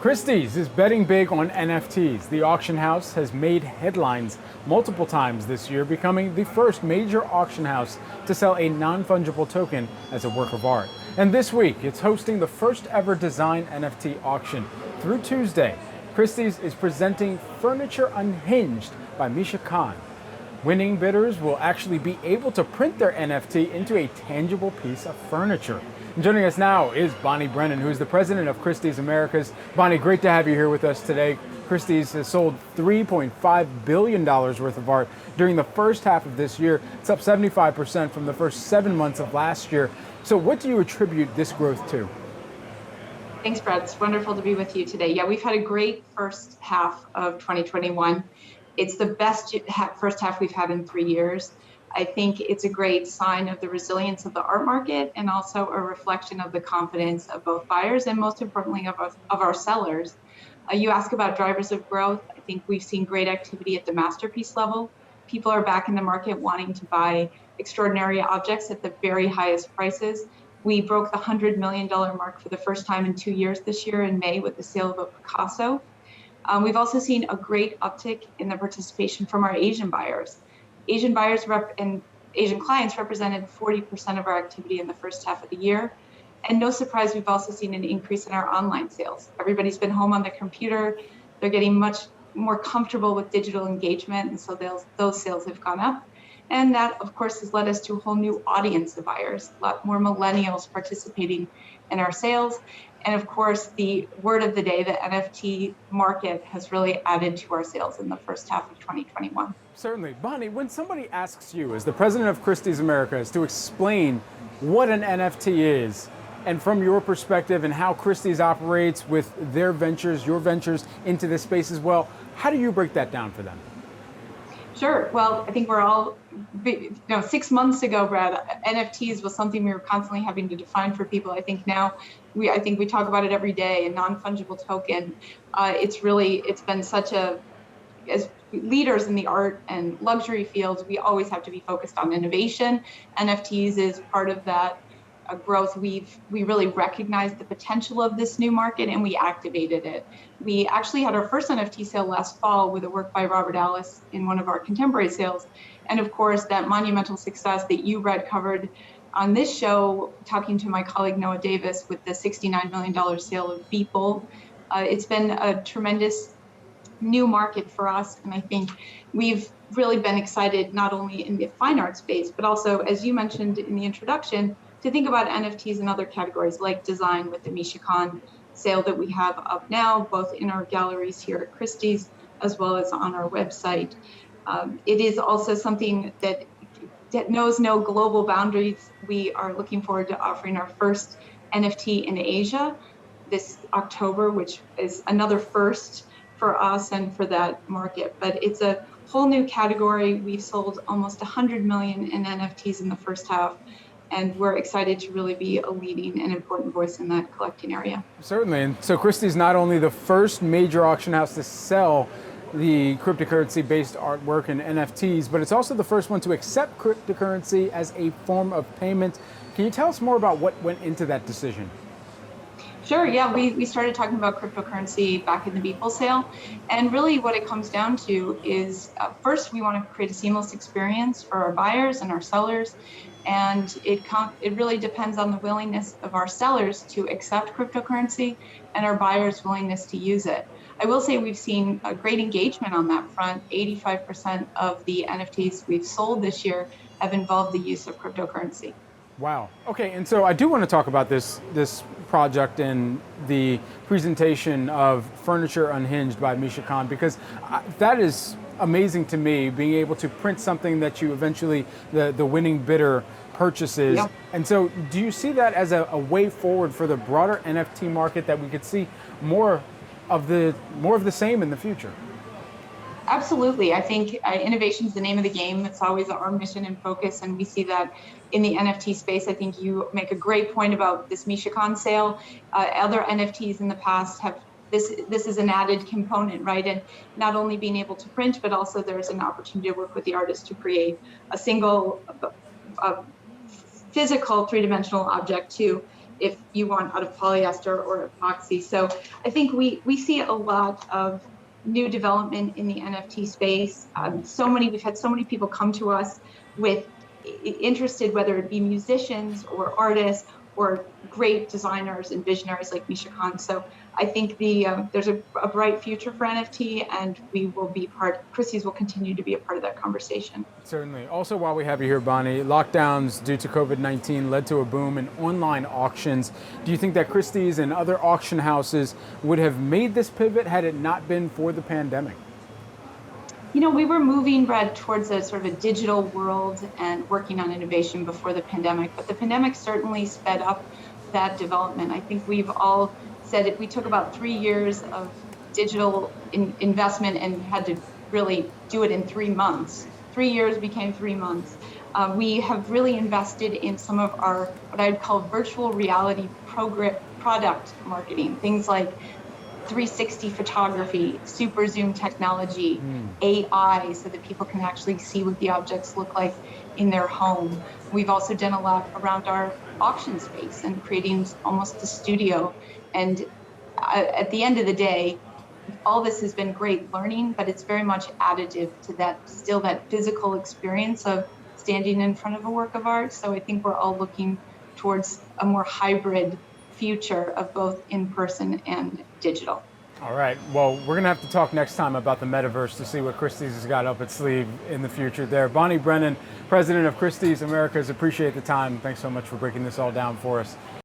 Christie's is betting big on NFTs. The auction house has made headlines multiple times this year, becoming the first major auction house to sell a non-fungible token as a work of art. And this week, it's hosting the first ever design NFT auction. Through Tuesday, Christie's is presenting Furniture Unhinged by Misha Kahn. Winning bidders will actually be able to print their NFT into a tangible piece of furniture. And joining us now is Brennan, who is the president of Christies Americas. Bonnie, great to have you here with us today. Christie's has sold $3.5 billion worth of art during the first half of this year. It's up 75% from the first 7 months of last year. So what do you attribute this growth to? Thanks, Brad. It's wonderful to be with you today. Yeah, we've had a great first half of 2021. It's the best first half we've had in 3 years. I think it's a great sign of the resilience of the art market and also a reflection of the confidence of both buyers and most importantly of our sellers. You ask about drivers of growth. I think we've seen great activity at the masterpiece level. People are back in the market wanting to buy extraordinary objects at the very highest prices. We broke the $100 million mark for the first time in 2 years this year in May with the sale of a Picasso. We've also seen a great uptick in the participation from our Asian buyers. Asian buyers and Asian clients represented 40% of our activity in the first half of the year. And no surprise, we've also seen an increase in our online sales. Everybody's been home on the computer. They're getting much more comfortable with digital engagement. And so those sales have gone up. And that, of course, has led us to a whole new audience of buyers, a lot more millennials participating in our sales. And of course, the word of the day, the NFT market has really added to our sales in the first half of 2021. Certainly. Bonnie, when somebody asks you, as the president of Christie's Americas, to explain what an NFT is, and from your perspective and how Christie's operates with their ventures, your ventures into this space as well, how do you break that down for them? Sure. Well, I think we're all, 6 months ago, Brad, NFTs was something we were constantly having to define for people. I think now I think we talk about it every day, a non-fungible token. It's been such as leaders in the art and luxury fields, we always have to be focused on innovation. NFTs is part of that growth. We really recognized the potential of this new market and we activated it. We actually had our first NFT sale last fall with a work by Robert Alice in one of our contemporary sales. And of course, that monumental success that you, Brad, covered on this show, talking to my colleague Noah Davis with the $69 million sale of Beeple. It's been a tremendous new market for us. And I think we've really been excited not only in the fine art space, but also, as you mentioned in the introduction, to think about NFTs in other categories like design with the Misha Kahn sale that we have up now, both in our galleries here at Christie's as well as on our website. It is also something that knows no global boundaries. We are looking forward to offering our first NFT in Asia this October, which is another first for us and for that market. But it's a whole new category. We've sold almost 100 million in NFTs in the first half. And we're excited to really be a leading and important voice in that collecting area. Certainly. And so Christie's not only the first major auction house to sell the cryptocurrency-based artwork and NFTs, but it's also the first one to accept cryptocurrency as a form of payment. Can you tell us more about what went into that decision? Sure, yeah, we started talking about cryptocurrency back in the Beeple sale. And really what it comes down to is first, we want to create a seamless experience for our buyers and our sellers. And it really depends on the willingness of our sellers to accept cryptocurrency and our buyers' willingness to use it. I will say we've seen a great engagement on that front. 85% of the NFTs we've sold this year have involved the use of cryptocurrency. Wow. Okay, and so I do want to talk about this project and the presentation of Furniture Unhinged by Misha Kahn, because that is amazing to me, being able to print something that you eventually, the winning bidder purchases. Yep. And so do you see that as a way forward for the broader NFT market, that we could see more of the same in the future? Absolutely. I think innovation is the name of the game. It's always our mission and focus, and we see that in the NFT space. I think you make a great point about this Misha Kahn sale. Other NFTs in the past have this is an added component, right? And not only being able to print, but also there's an opportunity to work with the artist to create a single physical three-dimensional object too. if you want out of polyester or epoxy. So I think we see a lot of new development in the NFT space. We've had so many people come to us with interested, whether it be musicians or artists or great designers and visionaries like Misha Kahn. So I think there's a bright future for NFT, and Christie's will continue to be a part of that conversation. Certainly. Also, while we have you here, Bonnie, lockdowns due to COVID-19 led to a boom in online auctions. Do you think that Christie's and other auction houses would have made this pivot had it not been for the pandemic? We were moving, Brad, towards a sort of a digital world and working on innovation before the pandemic, but the pandemic certainly sped up that development. I think we've all said we took about 3 years of digital investment and had to really do it in 3 months. 3 years became 3 months. We have really invested in some of our, what I'd call virtual reality product marketing, things like 360 photography, super zoom technology, AI, so that people can actually see what the objects look like in their home. We've also done a lot around our auction space and creating almost a studio. And at the end of the day, all this has been great learning, but it's very much additive to that physical experience of standing in front of a work of art. So I think we're all looking towards a more hybrid future of both in-person and digital. All right. Well, we're going to have to talk next time about the metaverse to see what Christie's has got up its sleeve in the future there. Bonnie Brennan, president of Christie's Americas, appreciate the time. Thanks so much for breaking this all down for us.